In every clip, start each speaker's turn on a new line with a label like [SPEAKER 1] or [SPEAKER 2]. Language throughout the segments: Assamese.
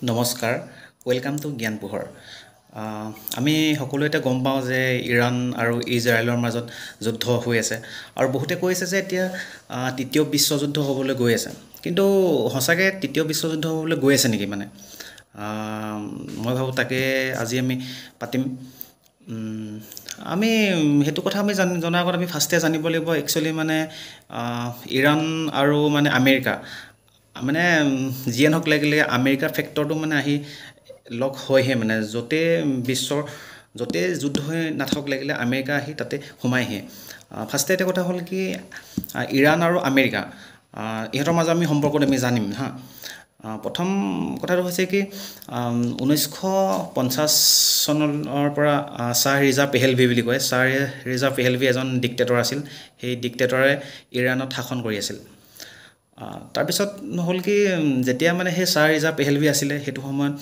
[SPEAKER 1] নমস্কাৰ, ৱেলকাম টু জ্ঞান পোহৰ। আমি সকলোৱে এতিয়া গম পাওঁ যে ইৰাণ আৰু ইজৰাইলৰ মাজত যুদ্ধ হৈ আছে আৰু বহুতে কৈছে যে এতিয়া তৃতীয় বিশ্বযুদ্ধ হ'বলৈ গৈ আছে। কিন্তু সঁচাকৈ তৃতীয় বিশ্বযুদ্ধ হ'বলৈ গৈ আছে নেকি? মই ভাবোঁ তাকে আজি আমি পাতিম। আমি সেইটো কথা আমি জনাৰ আগত আমি ফাৰ্ষ্টে জানিব লাগিব একচুৱেলি ইৰাণ আৰু আমেৰিকা যিয়ে নহওক লাগিলে আমেৰিকাৰ ফেক্টৰটো আহি লগ হয়হে বিশ্বৰ য'তে যুদ্ধ হৈ নাথাকক লাগিলে আমেৰিকা আহি তাতে সোমায়হে। ফাৰ্ষ্টে এটা কথা হ'ল কি ইৰাণ আৰু আমেৰিকা ইহঁতৰ মাজত আমি সম্পৰ্কটো আমি জানিম হা। প্ৰথম কথাটো হৈছে কি 1950 চনৰ পৰা শ্বাহ ৰিজা পেহেলভি বুলি কয়। শ্বাহ ৰিজা পেহেলভি এজন ডিক্টেটৰ আছিল। সেই ডিক্টেটৰে ইৰাণত শাসন কৰি আছিল। তাৰপিছত হ'ল কি যেতিয়া সেই শ্বাহ ৰিজা পেহেলভি আছিলে সেইটো সময়ত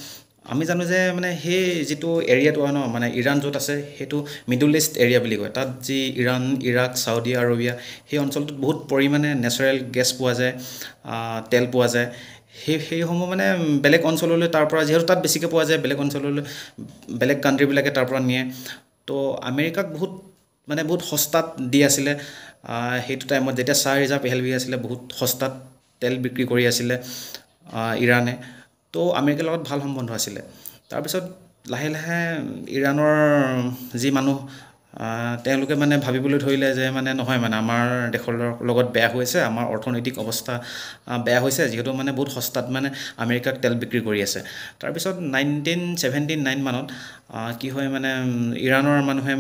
[SPEAKER 1] আমি জানো যে সেই যিটো এৰিয়াটো হয় ইৰাণ য'ত আছে সেইটো মিডল ইষ্ট এৰিয়া বুলি কয়। তাত যি ইৰাণ, ইৰাক, চাউদি আৰবিয়া সেই অঞ্চলটোত বহুত পৰিমাণে নেচাৰেল গেছ পোৱা যায়, তেল পোৱা যায়। সেইসমূহ বেলেগ অঞ্চললৈ তাৰ পৰা যিহেতু তাত বেছিকৈ পোৱা যায়, বেলেগ অঞ্চললৈ বেলেগ কাণ্ট্ৰিবিলাকে তাৰ পৰা নিয়ে। তো আমেৰিকাক বহুত সস্তাত দি আছিলে সেইটো টাইমত যেতিয়া শ্বাহ ৰিজা পেহেলভি আছিলে। বহুত সস্তাত তেল বিক্ৰী কৰি আছিলে ইৰাণে। তো আমেৰিকাৰ লগত ভাল সম্বন্ধ আছিলে। তাৰপিছত লাহে লাহে ইৰাণৰ যি মানুহ তেওঁলোকে ভাবিবলৈ ধৰিলে যে নহয় আমাৰ দেশৰ লগত বেয়া হৈছে, আমাৰ অৰ্থনৈতিক অৱস্থা বেয়া হৈছে যিহেতু বহুত সস্তাত আমেৰিকাক তেল বিক্ৰী কৰি আছে। তাৰপিছত 1979 মানত কি হয় ইৰাণৰ মানুহে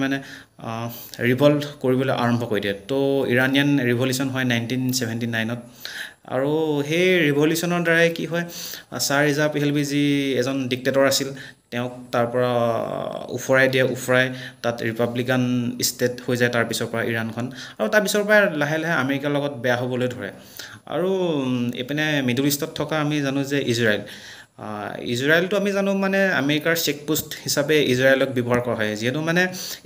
[SPEAKER 1] ৰিভল্ট কৰিবলৈ আৰম্ভ কৰি দিয়ে। তো ইৰাণিয়ান ৰিভলিউশ্যন হয় 1979ত। আৰু সেই ৰিভলিউশ্যনৰ দ্বাৰাই কি হয় শ্বাহ ৰিজা পেহেলভি যি এজন ডিক্টেটৰ আছিল তেওঁক তাৰ পৰা উফৰাই তাত ৰিপাব্লিকান ষ্টেট হৈ যায় তাৰপিছৰ পৰা ইৰাণখন। আৰু তাৰপিছৰ পৰা লাহে লাহে আমেৰিকাৰ লগত বেয়া হ'বলৈ ধৰে। আৰু এইপিনে মিডল ইষ্টত থকা আমি জানো যে ইজৰাইলটো আমি জানো আমেৰিকাৰ চেকপোষ্ট হিচাপে ইজৰাইলক ব্যৱহাৰ কৰা হয়। যিহেতু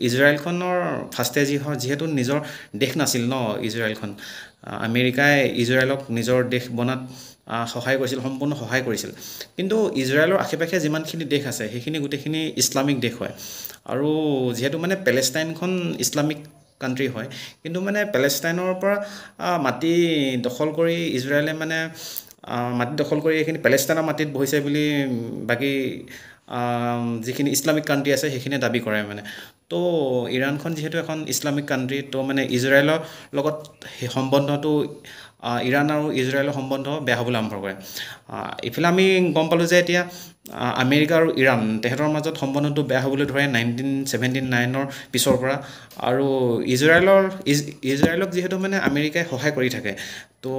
[SPEAKER 1] ইজৰাইলখনৰ ফাৰ্ষ্টে যিহেতু নিজৰ দেশ নাছিল ইজৰাইলখন। আমেৰিকাই ইজৰাইলক নিজৰ দেশ বনাত সহায় কৰিছিল, সম্পূৰ্ণ সহায় কৰিছিল। কিন্তু ইজৰাইলৰ আশে পাশে যিমানখিনি দেশ আছে সেইখিনি গোটেইখিনি ইছলামিক দেশ হয়। আৰু যিহেতু পেলেষ্টাইনখন ইছলামিক কাণ্ট্ৰি হয়, কিন্তু পেলেষ্টাইনৰ পৰা মাটি দখল কৰি ইজৰাইলে মাটি দখল কৰি এইখিনি পেলেষ্টাইনৰ মাটিত বহিছে বুলি বাকী যিখিনি ইছলামিক কাণ্ট্ৰি আছে সেইখিনিয়ে দাবী কৰে তো ইৰাণখন যিহেতু এখন ইছলামিক কাণ্ট্ৰি, তো ইজৰাইলৰ লগত সেই সম্বন্ধটো ইৰাণ আৰু ইজৰাইলৰ সম্বন্ধ বেয়া হ'বলৈ আৰম্ভ কৰে। ইফালে আমি গম পালোঁ যে এতিয়া আমেৰিকা আৰু ইৰাণ তেহেঁতৰ মাজত সম্বন্ধটো বেয়া হ'বলৈ ধৰে 1979ৰ পিছৰ পৰা। আৰু ইজৰাইলক যিহেতু আমেৰিকাই সহায় কৰি থাকে, তো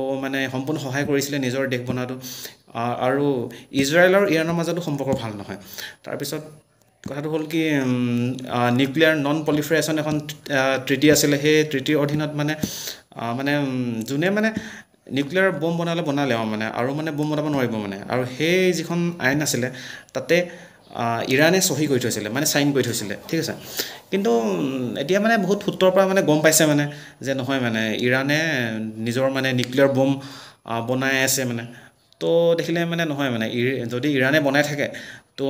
[SPEAKER 1] সম্পূৰ্ণ সহায় কৰিছিলে নিজৰ দেশ বনাটো। আৰু ইজৰাইল আৰু ইৰাণৰ মাজতো সম্পৰ্ক ভাল নহয়। তাৰপিছত কথাটো হ'ল কি নিউক্লিয়াৰ নন পলিফাৰেশ্যন এখন ট্ৰিটি আছিলে। সেই ট্ৰিটিৰ অধীনত যোনে নিউক্লিয়াৰ বম বনালে আৰু বম বনাব নোৱাৰিব আৰু সেই যিখন আইন আছিলে তাতে ইৰাণে চহী কৰি থৈছিলে, চাইন কৰি থৈছিলে, ঠিক আছে। কিন্তু এতিয়া বহুত সূত্ৰৰ পৰা গম পাইছে যে নহয় ইৰাণে নিজৰ নিউক্লিয়াৰ বম বনাই আছে তো দেখিলে নহয় যদি ইৰাণে বনাই থাকে তো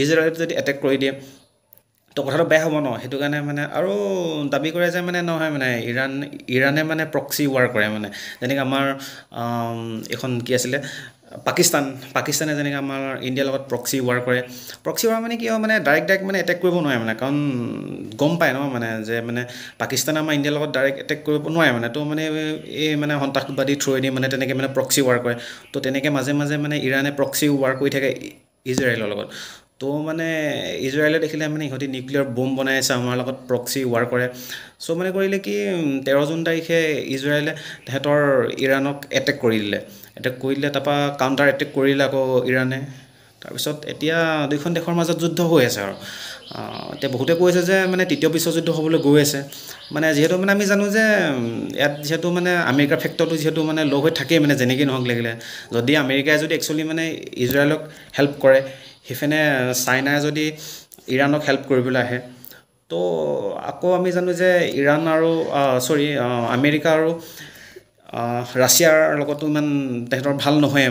[SPEAKER 1] ইজৰাইলত যদি এটেক কৰি দিয়ে তো কথাটো বেয়া হ'ব সেইটো কাৰণে আৰু দাবী কৰে যে নহয় ইৰাণে প্ৰক্সি ৱাৰ কৰে যেনেকৈ আমাৰ এখন কি আছিলে পাকিস্তানে যেনেকৈ আমাৰ ইণ্ডিয়াৰ লগত প্ৰক্সি ৱাৰ কৰে। প্ৰক্সি ৱাৰ কি হয় ডাইৰেক্ট এটেক কৰিব নোৱাৰে কাৰণ গম পায় যে পাকিস্তানে আমাৰ ইণ্ডিয়াৰ লগত ডাইৰেক্ট এটেক কৰিব নোৱাৰে তো এই সন্ত্ৰাসবাদী থ্ৰুৱেদি তেনেকৈ প্ৰক্সি ৱাৰ কৰে। তো তেনেকৈ মাজে মাজে ইৰাণে প্ৰক্সি ৱাৰ কৰি থাকে ইজৰাইলৰ লগত। তো ইজৰাইলে দেখিলে ইহঁতি নিউক্লিয়াৰ বম বনাই আছে, আমাৰ লগত প্ৰক্সি ৱাৰ কৰে। চ' কৰিলে কি 13 জুন তাৰিখে ইজৰাইলে তেহেঁতৰ ইৰাণক এটেক কৰি দিলে। তাৰপৰা কাউণ্টাৰ এটেক কৰিলে আকৌ ইৰাণে। তাৰপিছত এতিয়া দুইখন দেশৰ মাজত যুদ্ধ হৈ আছে। আৰু এতিয়া বহুতে কৈছে যে তৃতীয় বিশ্বযুদ্ধ হ'বলৈ গৈ আছে। যিহেতু আমি জানো যে ইয়াত যিহেতু আমেৰিকাৰ ফেক্টৰটো যিহেতু লগ হৈ থাকেই যেনেকৈ নহওক লাগিলে। যদি আমেৰিকাই যদি একচুৱেলি ইজৰাইলক হেল্প কৰে, সেইফালে চাইনাই যদি ইৰাণক হেল্প কৰিবলৈ আহে, তো আকৌ আমি জানো যে আমেৰিকা আৰু ৰাছিয়াৰ লগতো ইমান তেহেঁতৰ ভাল নহয়ে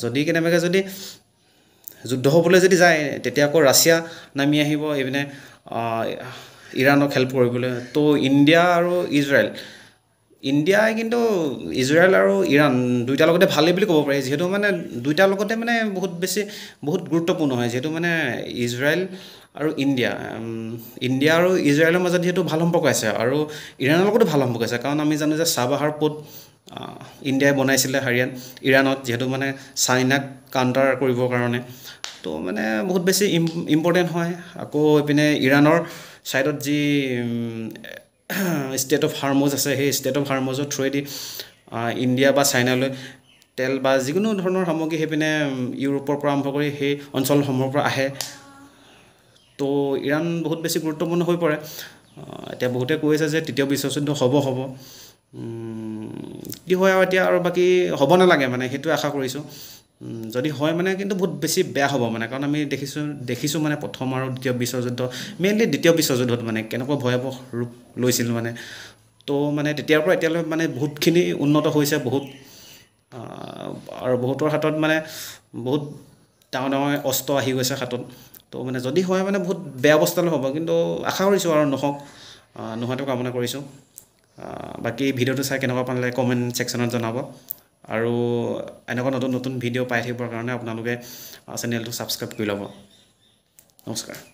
[SPEAKER 1] যদি কেনেবাকৈ যদি যুদ্ধ হ'বলৈ যদি যায় তেতিয়া আকৌ ৰাছিয়া নামি আহিব এইপিনে ইৰাণক হেল্প কৰিবলৈ তো ইণ্ডিয়া আৰু ইণ্ডিয়াই কিন্তু ইজৰাইল আৰু ইৰাণ দুইটাৰ লগতে ভালেই বুলি ক'ব পাৰি যিহেতু মানে দুইটাৰ লগতে মানে বহুত গুৰুত্বপূৰ্ণ হয় যিহেতু মানে ইজৰাইল আৰু ইণ্ডিয়া আৰু ইজৰাইলৰ মাজত যিহেতু ভাল সম্পৰ্ক আছে আৰু ইৰাণৰ লগতো ভাল সম্পৰ্ক আছে কাৰণ আমি জানো যে চাবাহাৰ পোৰ্ট ইণ্ডিয়াই বনাইছিলে ইৰাণত যিহেতু মানে চাইনাক কাউণ্টাৰ কৰিবৰ কাৰণে তো মানে বহুত বেছি ইম্পৰ্টেণ্ট হয় আকৌ এইপিনে ইৰাণৰ ছাইডত যি ষ্টেট অফ হাৰমুজ আছে সেই ষ্টেট অফ হাৰমুজৰ থ্ৰুৱেদি ইণ্ডিয়া বা চাইনালৈ তেল বা যিকোনো ধৰণৰ সামগ্ৰী সেইপিনে ইউৰোপৰ পৰা আৰম্ভ কৰি সেই অঞ্চলসমূহৰ পৰা আহে তো ইৰাণ বহুত বেছি গুৰুত্বপূৰ্ণ হৈ পৰে এতিয়া বহুতে কৈ আছে যে তৃতীয় বিশ্বযুদ্ধ হ'ব কি হয় আৰু এতিয়া আৰু বাকী হ'ব নালাগে মানে সেইটোৱে আশা কৰিছোঁ যদি হয় মানে কিন্তু বহুত বেছি বেয়া হ'ব মানে কাৰণ আমি দেখিছোঁ মানে প্ৰথম আৰু দ্বিতীয় বিশ্বযুদ্ধ মেইনলি দ্বিতীয় বিশ্বযুদ্ধত মানে কেনেকুৱা ভয়াৱহ ৰূপ লৈছিল মানে তো মানে তেতিয়াৰ পৰা এতিয়ালৈ মানে বহুতখিনি উন্নত হৈছে আৰু বহুতৰ হাতত মানে বহুত ডাঙৰ অস্ত্ৰ আহি গৈছে হাতত তো মানে যদি হয় মানে বহুত বেয়া অৱস্থালৈ হ'ব কিন্তু আশা কৰিছোঁ আৰু নোহোৱাটো কামনা কৰিছোঁ বাকী ভিডিঅ'টো চাই কেনেকুৱা পালে কমেণ্ট ছেকশ্যনত জনাব আৰু এনেকুৱা নতুন ভিডিঅ' পাই থাকিবৰ কাৰণে আপোনালোকে চেনেলটো ছাবস্ক্ৰাইব কৰি ল'ব নমস্কাৰ